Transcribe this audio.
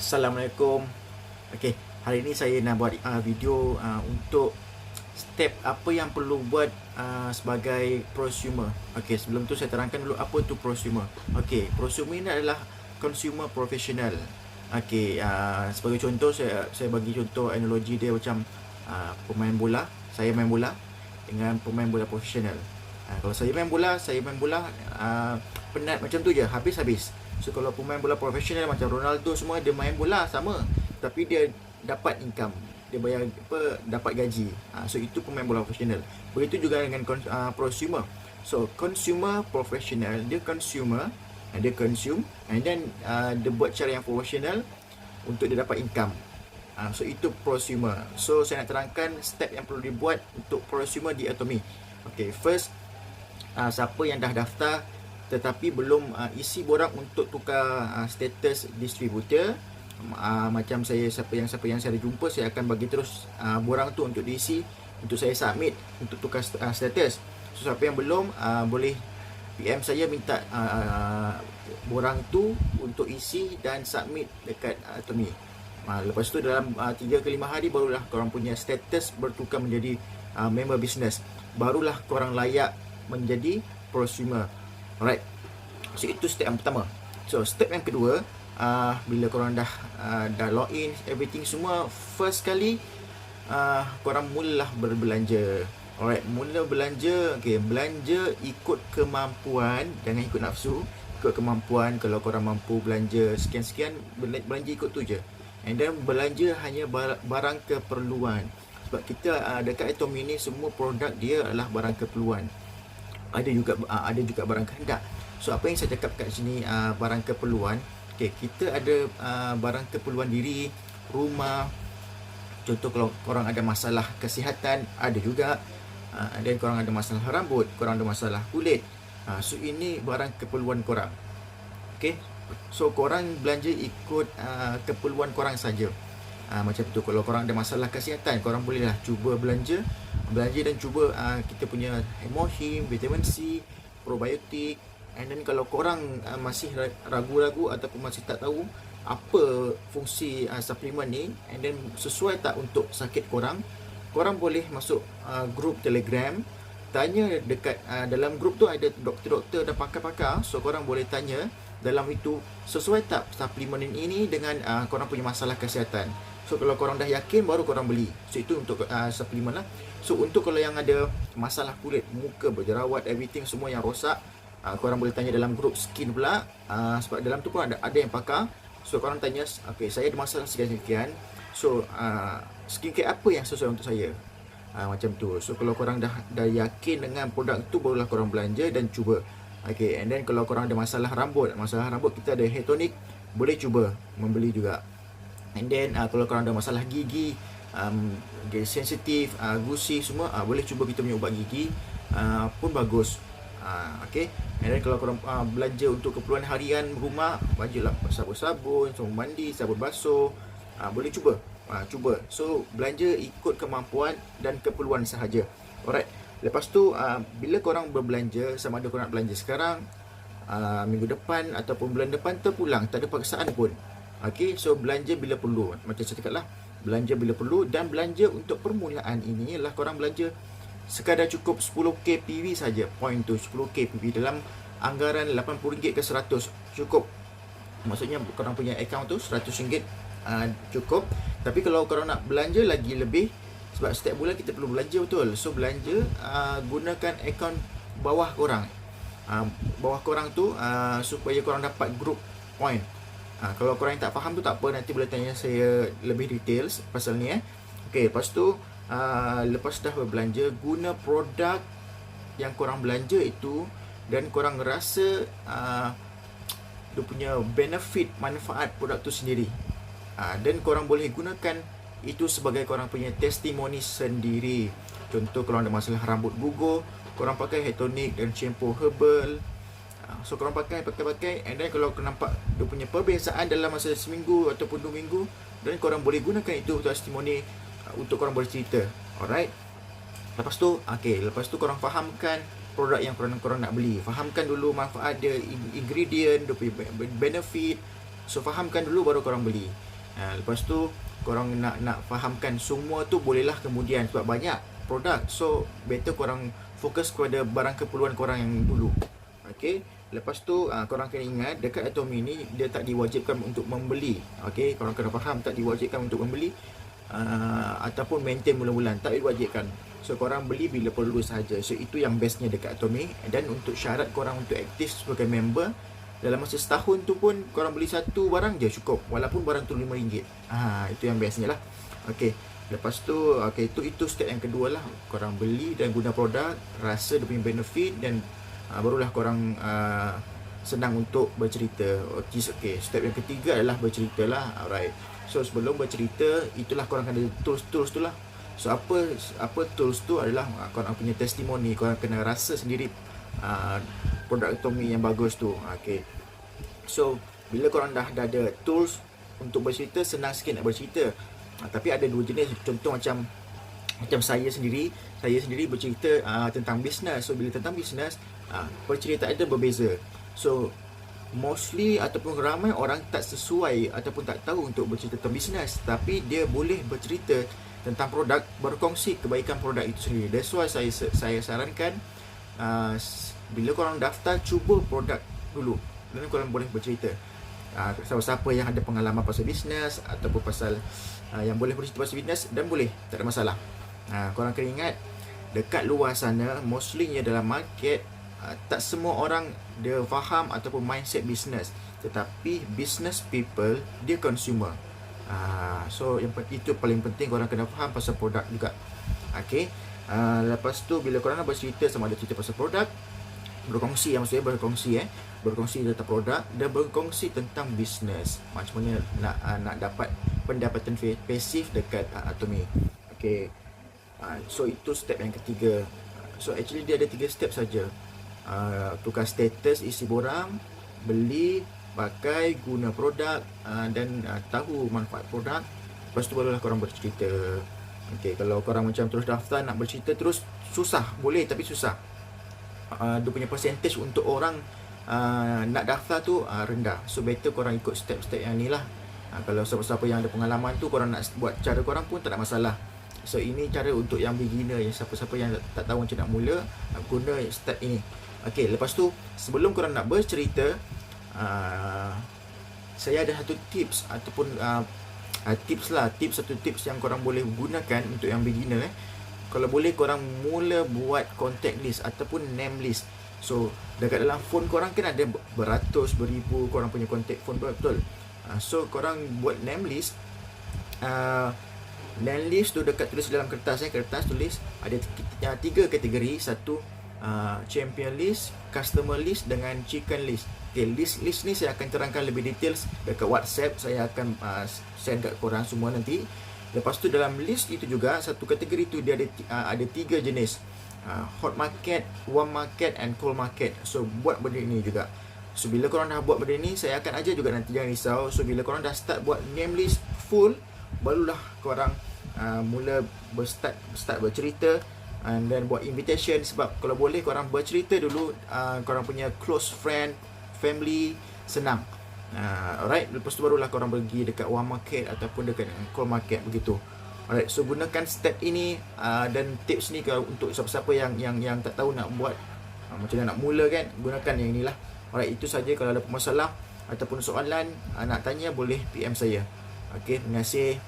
Assalamualaikum. Okey, hari ini saya nak buat video untuk step apa yang perlu buat sebagai prosumer. Okey, sebelum tu saya terangkan dulu apa tu prosumer. Okey, prosumer ini adalah consumer professional. Okey, sebagai contoh saya bagi contoh analogi dia macam pemain bola. Saya main bola dengan pemain bola profesional. Kalau saya main bola penat macam tu je, habis-habis. So kalau pemain bola profesional macam Ronaldo semua, dia main bola sama, tapi dia dapat income, dia bayar dapat gaji. So itu pemain bola profesional. Begitu juga dengan prosumer. So consumer professional, dia consumer, dia consume, and then dia buat cara yang profesional untuk dia dapat income. So itu prosumer. So saya nak terangkan step yang perlu dibuat untuk prosumer di Atomy. Okay, first, siapa yang dah daftar tetapi belum isi borang untuk tukar status distributor, macam siapa yang saya jumpa, saya akan bagi terus borang tu untuk diisi, untuk saya submit untuk tukar status. So siapa yang belum, boleh PM saya minta borang tu untuk isi dan submit dekat Atomy. Lepas tu dalam 3 ke 5 hari barulah korang punya status bertukar menjadi member business. Barulah korang layak menjadi prosumer. Alright. So itu step yang pertama. So step yang kedua, bila korang dah login everything semua, first kali korang mulalah berbelanja. Alright, mula belanja. Okay, belanja ikut kemampuan, jangan ikut nafsu. Ikut kemampuan. Kalau korang mampu belanja sekian-sekian, belanja ikut tu je. And then belanja hanya barang keperluan. Sebab kita dekat Atomy ni semua produk dia adalah barang keperluan. Ada juga barang kehendak. So apa yang saya cakap kat sini, barang keperluan. Okay, kita ada barang keperluan diri, rumah. Contoh kalau korang ada masalah kesihatan, ada juga. Dan korang ada masalah rambut, korang ada masalah kulit. So ini barang keperluan korang. Okay, so korang belanja ikut keperluan korang saja. Macam tu, kalau korang ada masalah kesihatan, korang bolehlah cuba belanja dan cuba kita punya hemohim, vitamin C, probiotik. And then kalau korang masih ragu-ragu ataupun masih tak tahu apa fungsi suplemen ni, and then sesuai tak untuk sakit korang, korang boleh masuk grup Telegram. Tanya dekat dalam grup tu ada doktor-doktor dan pakar-pakar. So korang boleh tanya dalam itu, sesuai tak suplemen ini dengan korang punya masalah kesihatan. So kalau korang dah yakin, baru korang beli. So itu untuk suplemen lah. So untuk kalau yang ada masalah kulit, muka berjerawat, everything semua yang rosak, korang boleh tanya dalam grup skin pula. Sebab dalam tu pun ada yang pakar. So korang tanya, okay, saya ada masalah sekian-sekian. So skincare apa yang sesuai untuk saya? Macam tu. So kalau korang dah yakin dengan produk tu, barulah korang belanja dan cuba. Okay, and then kalau korang ada masalah rambut kita ada hair tonic, boleh cuba membeli juga. And then kalau korang ada masalah gigi, sensitif, gusi semua, boleh cuba kita punya ubat gigi, pun bagus. Okay, and then kalau korang belanja untuk keperluan harian rumah, bajulah sabun-sabun, sabun mandi, sabun basuh, boleh cuba. So belanja ikut kemampuan dan keperluan sahaja. Alright. Lepas tu bila korang berbelanja, sama ada korang nak belanja sekarang, minggu depan ataupun bulan depan, terpulang, tak ada paksaan pun. Okay, so belanja bila perlu. Macam saya cakap lah, belanja bila perlu. Dan belanja untuk permulaan ini ialah korang belanja sekadar cukup 10k PV saja. Point tu 10k PV dalam anggaran RM80 ke 100 cukup. Maksudnya korang punya account tu RM100 cukup. Tapi kalau korang nak belanja lagi lebih, sebab setiap bulan kita perlu belanja betul. So belanja, gunakan akaun bawah korang. Bawah korang tu supaya korang dapat group point. Kalau korang yang tak faham tu tak apa, nanti boleh tanya saya lebih details pasal ni. Okay, lepas tu lepas dah berbelanja, guna produk yang korang belanja itu dan korang rasa dia punya benefit, manfaat produk tu sendiri. Dan korang boleh gunakan itu sebagai korang punya testimoni sendiri. Contoh kalau ada masalah rambut gugur, korang pakai hair tonic dan shampoo herbal. So korang pakai, and then kalau korang nampak dia punya perbezaan dalam masa seminggu ataupun 2 minggu, dan korang boleh gunakan itu testimoni untuk korang bercerita. Alright. Lepas tu korang fahamkan produk yang korang nak beli. Fahamkan dulu manfaat dia, ingredient, dia punya benefit. So fahamkan dulu baru korang beli. Lepas tu korang nak fahamkan semua tu bolehlah kemudian, sebab banyak produk. So better korang fokus kepada barang keperluan korang yang dulu. Okay. Lepas tu korang kena ingat dekat Atomy ni dia tak diwajibkan untuk membeli. Okay, korang kena faham, tak diwajibkan untuk membeli ataupun maintain bulan-bulan, tak diwajibkan. So korang beli bila perlu sahaja. So itu yang bestnya dekat Atomy. Dan untuk syarat korang untuk aktif sebagai member, dalam masa setahun tu pun korang beli satu barang je cukup, walaupun barang tu RM5. Itu yang bestnya lah. Okay. Lepas tu itu step yang kedua lah. Korang beli dan guna produk, rasa dia punya benefit, dan barulah korang senang untuk bercerita. Okay, step yang ketiga adalah bercerita lah. Alright. So sebelum bercerita, itulah korang kena tools tu lah. So apa tools tu adalah korang punya testimoni. Korang kena rasa sendiri produk Atomy yang bagus tu. Okay. So bila korang dah ada tools untuk bercerita, senang sikit nak bercerita. Tapi ada dua jenis. Contoh macam saya sendiri bercerita tentang bisnes. So bila tentang bisnes, perceritaan dia berbeza. So mostly ataupun ramai orang tak sesuai ataupun tak tahu untuk bercerita tentang bisnes, tapi dia boleh bercerita tentang produk, berkongsi kebaikan produk itu sendiri. That's why saya sarankan bila korang daftar, cuba produk dulu, dan korang boleh bercerita. Siapa-siapa yang ada pengalaman pasal bisnes ataupun pasal yang boleh bercerita pasal bisnes, dan boleh, tak ada masalah. Korang kena ingat, dekat luar sana, mostly dalam market, tak semua orang dia faham ataupun mindset bisnes. Tetapi business people, dia consumer. So itu paling penting, korang kena faham pasal produk juga. Okay. Lepas tu bila korang nak bercerita, sama ada cerita pasal produk, berkongsi berkongsi tentang produk, dan berkongsi tentang bisnes, macam mana nak dapat pendapatan pasif dekat Atomy. Okay. So itu step yang ketiga. So actually dia ada 3 step saja. Tukar status, isi borang, beli, pakai, guna produk, dan tahu manfaat produk. Lepas tu barulah korang bercerita. Okay, kalau korang macam terus daftar nak bercerita terus, susah. Boleh tapi susah. Dia punya percentage untuk orang nak daftar tu rendah. So better korang ikut step-step yang ni lah. Kalau siapa-siapa yang ada pengalaman tu, korang nak buat cara korang pun tak ada masalah. So ini cara untuk yang beginner, yang siapa-siapa yang tak tahu macam nak mula, guna step ini. Okay, lepas tu sebelum korang nak bercerita, saya ada satu tips ataupun satu tips yang korang boleh gunakan untuk yang beginner. Kalau boleh korang mula buat contact list ataupun name list. So dekat dalam phone korang kan ada beratus, beribu korang punya contact phone, betul. So korang buat name list. Name list tu dekat tulis dalam kertas, kertas tulis ada 3 kategori. Satu champion list, customer list dengan chicken list. Okay, list ni saya akan terangkan lebih details dekat WhatsApp. Saya akan send kat korang semua nanti. Lepas tu dalam list itu juga, satu kategori tu dia ada 3 jenis, hot market, warm market and cold market. So buat benda ni juga. So bila korang dah buat benda ni, saya akan ajar juga nanti, jangan risau. So bila korang dah start buat name list full, barulah korang mula start bercerita, and then buat invitation. Sebab kalau boleh korang bercerita dulu korang punya close friend, family, senang. Alright, lepas tu barulah korang pergi dekat warm market ataupun dekat cold market, begitu. Alright, so gunakan step ini dan tips ni kalau untuk siapa-siapa yang tak tahu nak buat macam mana nak mula kan, gunakan yang inilah. Alright, itu saja. Kalau ada masalah ataupun soalan nak tanya, boleh PM saya. Okay, terima kasih.